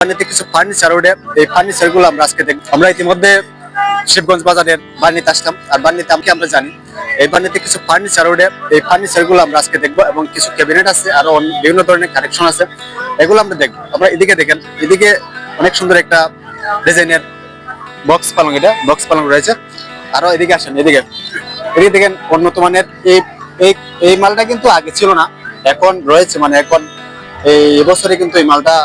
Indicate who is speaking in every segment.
Speaker 1: বাণীতে কিছু ফার্নিচার রোডে এই ফার্নিচার গুলো আমরা আজকে দেখব। আমরা ইতিমধ্যে শিবগঞ্জ বাজারের বাণীতে আসলাম, আর বাণীতে আমরা জানি এই বাণীতে কিছু ফার্নিচার রোডে এই ফার্নিচার গুলো আমরা আজকে দেখবো, এবং কিছু ক্যাবিনেট আছে, আরো বিভিন্ন ধরনের কালেকশন আছে, এগুলো আমরা দেখবো। আমরা এদিকে দেখেন, এদিকে অনেক সুন্দর একটা ডিজাইনের বক্স পালং, এটা বক্স পালং রয়েছে। আরো এদিকে আসেন, এদিকে এদিকে দেখেন উন্নত মানের এই এই মালটা কিন্তু আগে ছিল না, এখন রয়েছে। মানে এখন এই বছরে কিন্তু এই মালটা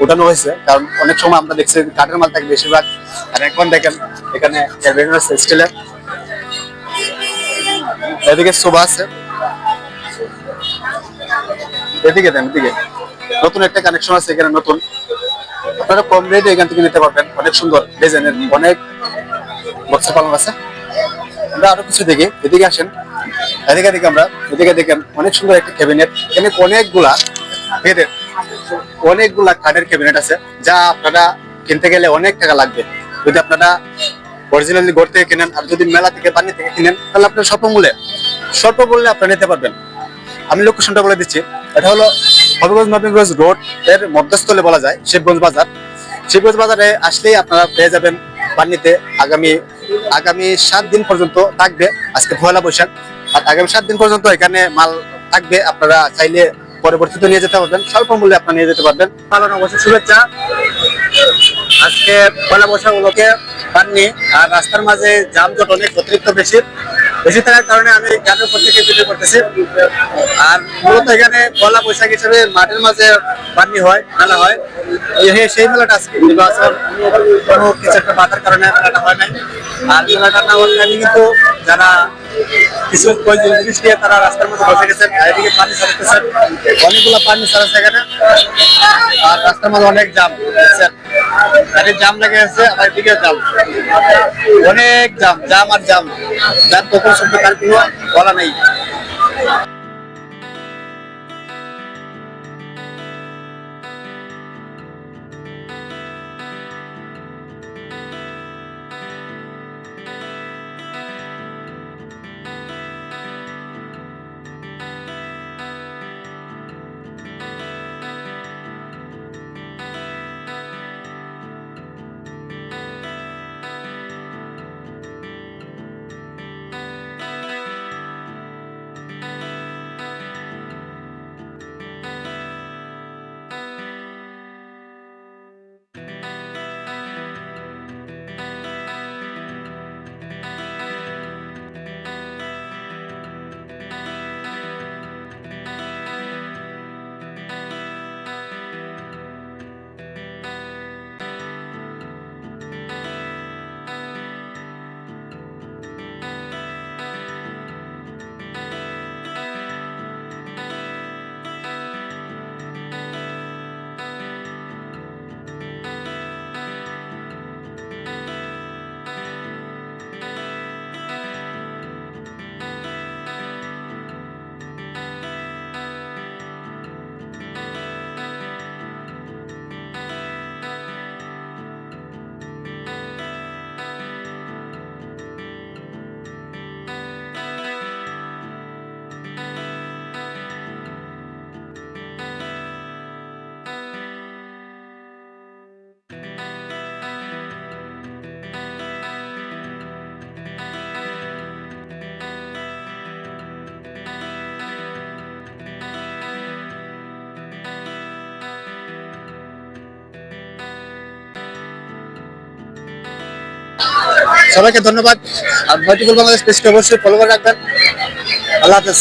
Speaker 1: উঠানো হয়েছে, কারণ অনেক সময় আমরা দেখছি কাঠের মাল থাকে বেশিরভাগ, আর এখন দেখেন এখানে স্টিলের। এদিকে সোফা আছে, এদিকে দেন, এদিকে নতুন একটা কানেকশন আছে, এখানে নতুন আপনারা কম রেটে এখান থেকে নিতে পারবেন। অনেক সুন্দর ডিজাইনের অনেক বক্স পালং আছে। আমরা আরো কিছু দেখি, এদিকে আসেন, এদিকে দেখি আমরা, এদিকে দেখেন অনেক সুন্দর একটা ক্যাবিনেট। এখানে অনেকগুলা কাঠের ক্যাবিনেট আছে, যা আপনারা কিনতে গেলে অনেক টাকা লাগবে। যদি আপনারা অরিজিনালি ঘর থেকে কিনেন, আর যদি মেলা থেকে বাণী থেকে কিনেন, তাহলে আপনার স্বল্প মূল্যে আপনারা নিতে পারবেন। আমি লোকেশনটা বলে দিচ্ছি, এটা হলো হবিগঞ্জ নবীনগঞ্জ রোড এর মধ্যস্থলে বলা যায় শিবগঞ্জ বাজার। শিবগঞ্জ বাজারে আসলেই আপনারা পেয়ে যাবেন বাণীতে। আগামী 7 দিন পর্যন্ত থাকবে, আজকে পয়লা বৈশাখ, আর আগামী 7 দিন পর্যন্ত এখানে মাল থাকবে। আপনারা চাইলে পরবর্তীতে নিয়ে যেতে পারবেন, স্বল্প মূল্যে আপনারা নিয়ে যেতে পারবেন। পালন অবশ্যই শুভেচ্ছা। আজকে পয়লা বৈশাখ উপলক্ষে পাননি, আর রাস্তার মাঝে যানজট অনেক অতিরিক্ত বেশি থাকার কারণে আমি গানের উপর থেকে ভিডিও করতেছি। আর মূলত এখানে পয়লা বৈশাখ হিসেবে মাঠের মাঝে পানি হয়, মেলা হয়। সেই মেলাটা আজকে কোনো কিছু একটা বাধার কারণে মেলাটা হয় নাই। আর মেলাটা না হওয়ার কারণে কিন্তু যারা কিছু জিনিস নিয়ে তারা রাস্তার মধ্যে বসে গেছেন, এদিকে পানি ছাড়তেছেন, অনেকগুলো পানি ছাড়াচ্ছে এখানে। আর রাস্তার মধ্যে অনেক জাম, গাড়ির জাম লেগে গেছে, আর এদিকে জাম, অনেক জাম আর জাম, যার তখন শব্দ তার কোনো বলা নেই। সবাইকে ধন্যবাদ। আর ভাইটুকুল বাংলাদেশ পেজকে অবশ্যই ফলো করে রাখবেন। আল্লাহ হাফেজ।